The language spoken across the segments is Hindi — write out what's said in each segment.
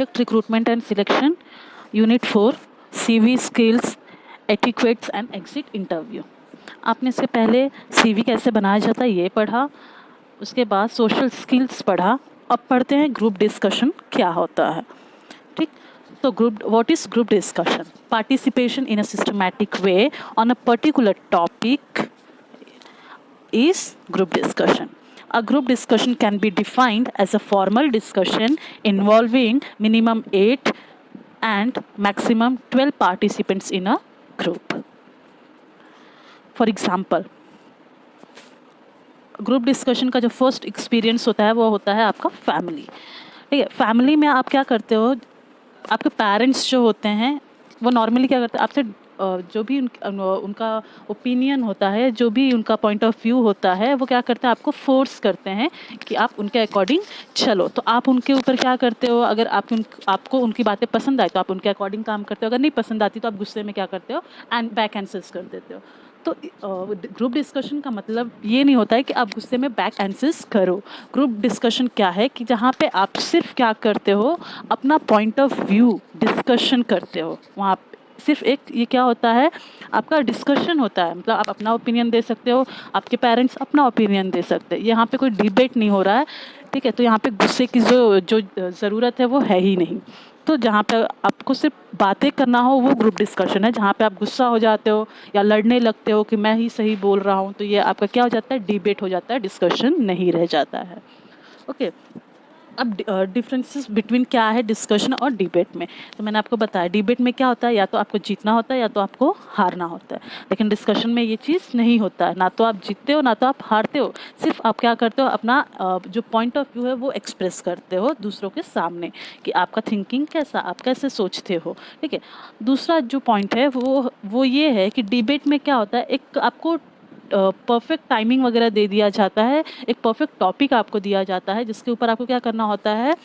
Project recruitment and selection, unit 4, CV skills, etiquettes and exit interview. आपने इससे पहले CV कैसे बनाया जाता है ये पढ़ा, उसके बाद सोशल स्किल्स पढ़ा। अब पढ़ते हैं ग्रुप डिस्कशन क्या होता है। ठीक, तो group, what is group discussion? Participation in a systematic way on a particular topic is group discussion. A group discussion can be defined as a formal discussion involving minimum 8 and maximum 12 participants in a group. For example, group discussion का जो फर्स्ट एक्सपीरियंस होता है वो होता है आपका फैमिली। ठीक है, फैमिली में आप क्या करते हो, आपके पेरेंट्स जो होते हैं वो नॉर्मली क्या करते हैं आपसे जो भी उनका ओपिनियन होता है, जो भी उनका पॉइंट ऑफ व्यू होता है, वो क्या करते हैं आपको फोर्स करते हैं कि आप उनके अकॉर्डिंग चलो। तो आप उनके ऊपर क्या करते हो, अगर आपको उनकी बातें पसंद आए तो आप उनके अकॉर्डिंग काम करते हो, अगर नहीं पसंद आती तो आप गुस्से में क्या करते हो एंड बैक आंसर्स कर देते हो। तो ग्रुप डिस्कशन का मतलब ये नहीं होता है कि आप गुस्से में बैक आंसर्स करो। ग्रुप डिस्कशन क्या है कि जहाँ पे आप सिर्फ क्या करते हो, अपना पॉइंट ऑफ व्यू डिस्कशन करते हो। वहाँ सिर्फ एक ये क्या होता है, आपका डिस्कशन होता है। मतलब आप अपना ओपिनियन दे सकते हो, आपके पेरेंट्स अपना ओपिनियन दे सकते हैं। यहाँ पे कोई डिबेट नहीं हो रहा है। ठीक है, तो यहाँ पे गुस्से की जो जो ज़रूरत है वो है ही नहीं। तो जहाँ पे आपको सिर्फ बातें करना हो वो ग्रुप डिस्कशन है। जहाँ पे आप गुस्सा हो जाते हो या लड़ने लगते हो कि मैं ही सही बोल रहा हूँ, तो ये आपका क्या हो जाता है, डिबेट हो जाता है, डिस्कशन नहीं रह जाता है। ओके, अब डिफरेंसेस बिटवीन क्या है डिस्कशन और डिबेट में। तो मैंने आपको बताया डिबेट में क्या होता है, या तो आपको जीतना होता है या तो आपको हारना होता है। लेकिन डिस्कशन में ये चीज़ नहीं होता है, ना तो आप जीतते हो ना तो आप हारते हो। सिर्फ आप क्या करते हो, अपना जो पॉइंट ऑफ व्यू है वो एक्सप्रेस करते हो दूसरों के सामने कि आपका थिंकिंग कैसा, आप कैसे सोचते हो। ठीक है, दूसरा जो पॉइंट है वो ये है कि डिबेट में क्या होता है, एक आपको परफेक्ट टाइमिंग वगैरह दे दिया जाता है, एक परफेक्ट टॉपिक आपको दिया जाता है जिसके ऊपर आपको क्या करना होता है,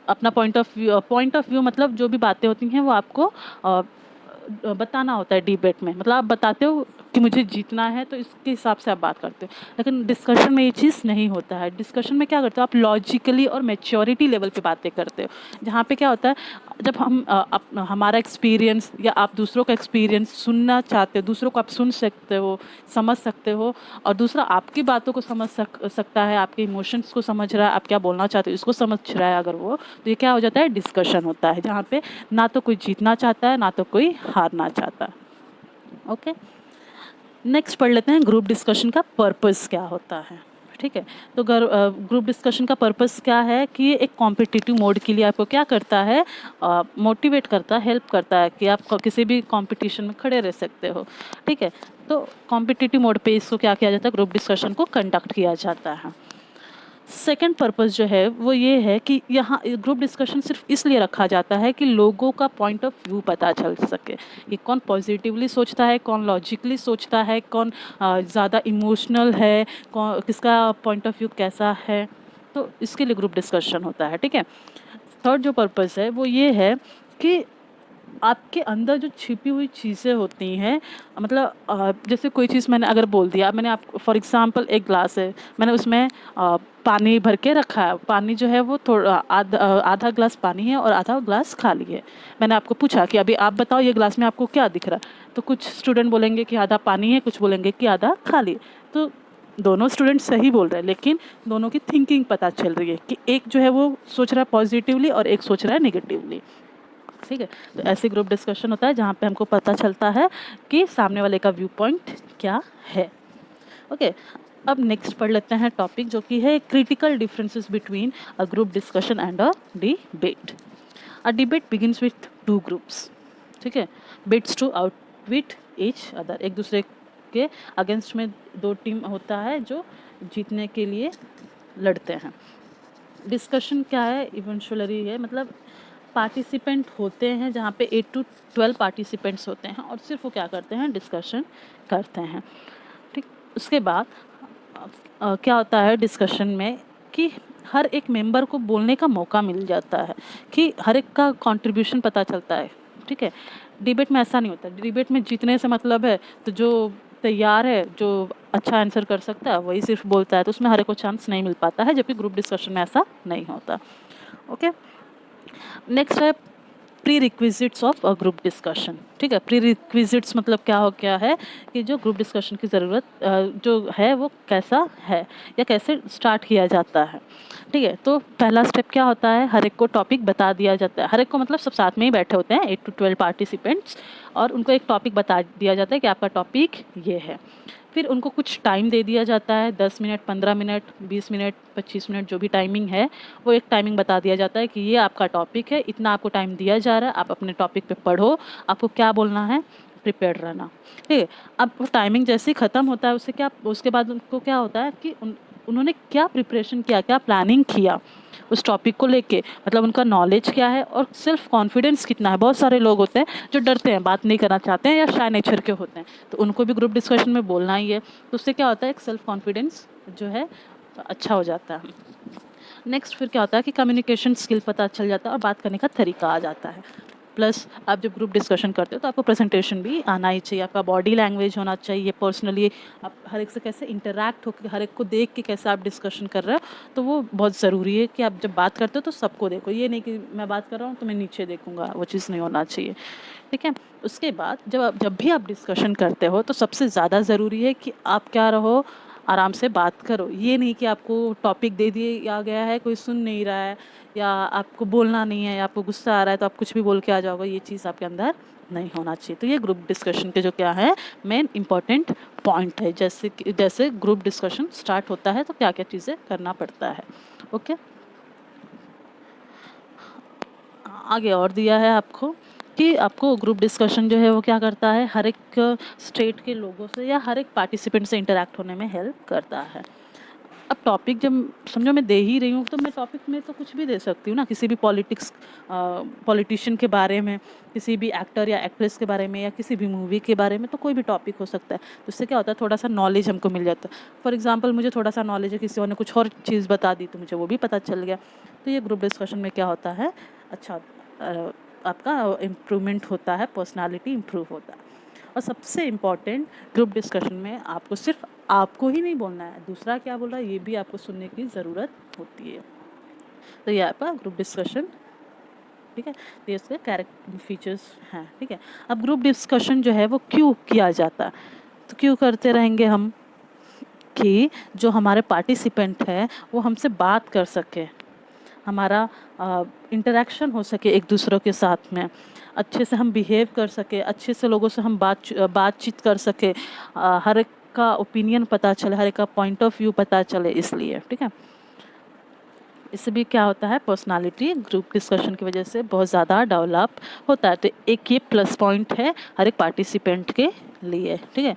अपना पॉइंट ऑफ व्यू मतलब जो भी बातें होती हैं वो आपको बताना होता है डिबेट में। मतलब आप बताते हो कि मुझे जीतना है तो इसके हिसाब से आप बात करते हो। लेकिन डिस्कशन में ये चीज़ नहीं होता है। डिस्कशन में क्या करते हो, आप लॉजिकली और मैच्योरिटी लेवल पे बातें करते हो। जहाँ पे क्या होता है, जब हम हमारा एक्सपीरियंस या आप दूसरों का एक्सपीरियंस सुनना चाहते हो, दूसरों को आप सुन सकते हो, समझ सकते हो, और दूसरा आपकी बातों को समझ सकता है, आपके इमोशंस को समझ रहा है, आप क्या बोलना चाहते हो इसको समझ रहा है अगर वो, तो ये क्या हो जाता है, डिस्कशन होता है। जहाँ पे ना तो कोई जीतना चाहता है ना तो कोई हारना चाहता। ओके, नेक्स्ट पढ़ लेते हैं ग्रुप डिस्कशन का पर्पस क्या होता है। ठीक है, तो ग्रुप डिस्कशन का पर्पस क्या है कि ये एक कॉम्पिटिटिव मोड के लिए आपको क्या करता है, मोटिवेट करता है, हेल्प करता है कि आप किसी भी कंपटीशन में खड़े रह सकते हो। ठीक है, तो कॉम्पिटिटिव मोड पे इसको क्या किया जाता है, ग्रुप डिस्कशन को कंडक्ट किया जाता है। सेकंड पर्पस जो है वो ये है कि यहाँ ग्रुप डिस्कशन सिर्फ इसलिए रखा जाता है कि लोगों का पॉइंट ऑफ व्यू पता चल सके कि कौन पॉजिटिवली सोचता है, कौन लॉजिकली सोचता है, कौन ज़्यादा इमोशनल है, कौन किसका पॉइंट ऑफ व्यू कैसा है। तो इसके लिए ग्रुप डिस्कशन होता है। ठीक है, थर्ड जो पर्पस है वो ये है कि आपके अंदर जो छिपी हुई चीज़ें होती हैं, मतलब जैसे कोई चीज़ मैंने अगर बोल दिया, मैंने आप फॉर एग्जांपल एक ग्लास है, मैंने उसमें पानी भर के रखा है। पानी जो है वो थोड़ा आधा ग्लास पानी है और आधा ग्लास खाली है। मैंने आपको पूछा कि अभी आप बताओ ये ग्लास में आपको क्या दिख रहा है, तो कुछ स्टूडेंट बोलेंगे कि आधा पानी है, कुछ बोलेंगे कि आधा खाली है। तो दोनों स्टूडेंट सही बोल रहे हैं, लेकिन दोनों की थिंकिंग पता चल रही है कि एक जो है वो सोच रहा है पॉजिटिवली और एक सोच रहा है नेगेटिवली। ठीक है, तो ऐसे ग्रुप डिस्कशन होता है जहाँ पे हमको पता चलता है कि सामने वाले का व्यू पॉइंट क्या है। ओके, अब नेक्स्ट पढ़ लेते हैं टॉपिक जो कि है critical differences between a group discussion and a debate. A debate begins with two groups. ठीक है, bids to outwit each other, एक दूसरे के अगेंस्ट में दो टीम होता है जो जीतने के लिए लड़ते हैं। डिस्कशन क्या है, इवेंचुअली है, मतलब पार्टिसिपेंट होते हैं जहाँ पे 8 to 12 पार्टिसिपेंट्स होते हैं और सिर्फ वो क्या करते हैं, डिस्कशन करते हैं। ठीक, उसके बाद क्या होता है डिस्कशन में कि हर एक मेंबर को बोलने का मौका मिल जाता है, कि हर एक का कंट्रीब्यूशन पता चलता है। ठीक है, डिबेट में ऐसा नहीं होता। डिबेट में जीतने से मतलब है, तो जो तैयार है, जो अच्छा आंसर कर सकता है वही सिर्फ बोलता है, तो उसमें हर एक को चांस नहीं मिल पाता है, जबकि ग्रुप डिस्कशन में ऐसा नहीं होता। ओके, नेक्स्ट है pre requisites of a group discussion. ठीक है, प्री रिक्विजिट्स मतलब क्या है कि जो ग्रुप डिस्कशन की ज़रूरत जो है वो कैसा है या कैसे स्टार्ट किया जाता है। ठीक है, तो पहला स्टेप क्या होता है, हर एक को टॉपिक बता दिया जाता है। हर एक को मतलब सब साथ में ही बैठे होते हैं 8 to 12 पार्टिसिपेंट्स, और उनको एक टॉपिक बता दिया जाता है कि आपका टॉपिक ये है। फिर उनको कुछ टाइम दे दिया जाता है, 10 मिनट, 15 मिनट, 20 मिनट, 25 मिनट, जो भी टाइमिंग है वो एक टाइमिंग बता दिया जाता है कि ये आपका टॉपिक है, इतना आपको टाइम दिया जा रहा है, आप अपने टॉपिक पे पढ़ो, आपको क्या बोलना है, प्रिपेयर रहना। ठीक है, अब वो टाइमिंग जैसे ही ख़त्म होता है उसके बाद उनको क्या होता है कि उन्होंने क्या प्रिपरेशन किया, क्या प्लानिंग किया उस टॉपिक को लेके, मतलब उनका नॉलेज क्या है और सेल्फ कॉन्फिडेंस कितना है। बहुत सारे लोग होते हैं जो डरते हैं, बात नहीं करना चाहते हैं या शाय नेचर के होते हैं, तो उनको भी ग्रुप डिस्कशन में बोलना ही है। तो उससे क्या होता है, एक सेल्फ कॉन्फिडेंस जो है अच्छा हो जाता है। नेक्स्ट फिर क्या होता है कि कम्युनिकेशन स्किल पता चल जाता है और बात करने का तरीका आ जाता है। प्लस आप जब ग्रुप डिस्कशन करते हो तो आपको प्रेजेंटेशन भी आना ही चाहिए, आपका बॉडी लैंग्वेज होना चाहिए, पर्सनली आप हर एक से कैसे इंटरेक्ट होकर, हर एक को देख के कैसे आप डिस्कशन कर रहे हो, तो वो बहुत ज़रूरी है कि आप जब बात करते हो तो सबको देखो, ये नहीं कि मैं बात कर रहा हूँ तो मैं नीचे देखूंगा, वो चीज़ नहीं होना चाहिए। ठीक है, उसके बाद जब भी आप डिस्कशन करते हो तो सबसे ज़्यादा ज़रूरी है कि आप क्या रहो, आराम से बात करो। ये नहीं कि आपको टॉपिक दे दिया गया है, कोई सुन नहीं रहा है, या आपको बोलना नहीं है, या आपको गुस्सा आ रहा है तो आप कुछ भी बोल के आ जाओगे, ये चीज़ आपके अंदर नहीं होना चाहिए। तो ये ग्रुप डिस्कशन के जो क्या है मेन इंपॉर्टेंट पॉइंट है, जैसे ग्रुप डिस्कशन स्टार्ट होता है तो क्या क्या चीज़ें करना पड़ता है। ओके, आगे और दिया है आपको कि आपको ग्रुप डिस्कशन जो है वो क्या करता है, हर एक स्टेट के लोगों से या हर एक पार्टिसिपेंट से इंटरेक्ट होने में हेल्प करता है। अब टॉपिक जब समझो मैं दे ही रही हूँ तो मैं टॉपिक में तो कुछ भी दे सकती हूँ ना, किसी भी पॉलिटिशियन के बारे में, किसी भी एक्टर या एक्ट्रेस के बारे में, या किसी भी मूवी के बारे में, तो कोई भी टॉपिक हो सकता है। तो उससे क्या होता है, थोड़ा सा नॉलेज हमको मिल जाता है। फॉर एग्जांपल मुझे थोड़ा सा नॉलेज है, किसी और ने कुछ और चीज़ बता दी तो मुझे वो भी पता चल गया। तो ये ग्रुप डिस्कशन में क्या होता है, अच्छा आपका इम्प्रूवमेंट होता है, पर्सनालिटी इम्प्रूव होता है। और सबसे इम्पॉर्टेंट, ग्रुप डिस्कशन में आपको सिर्फ आपको ही नहीं बोलना है, दूसरा क्या बोल रहा है ये भी आपको सुनने की ज़रूरत होती है। तो ये आपका ग्रुप डिस्कशन, ठीक है, तो ये इसके कैरेक्टर फीचर्स हैं। ठीक है, अब ग्रुप डिस्कशन जो है वो क्यों किया जाता है, तो क्यों करते रहेंगे हम कि जो हमारे पार्टिसिपेंट हैं वो हमसे बात कर सके, हमारा इंटरेक्शन हो सके एक दूसरों के साथ में, अच्छे से हम बिहेव कर सके, अच्छे से लोगों से हम बातचीत कर सके, हर एक का ओपिनियन पता चले, हर एक का पॉइंट ऑफ व्यू पता चले, इसलिए। ठीक है, इससे भी क्या होता है, पर्सनालिटी ग्रुप डिस्कशन की वजह से बहुत ज़्यादा डेवलप होता है। तो एक ये प्लस पॉइंट है हर एक पार्टिसिपेंट के लिए। ठीक है,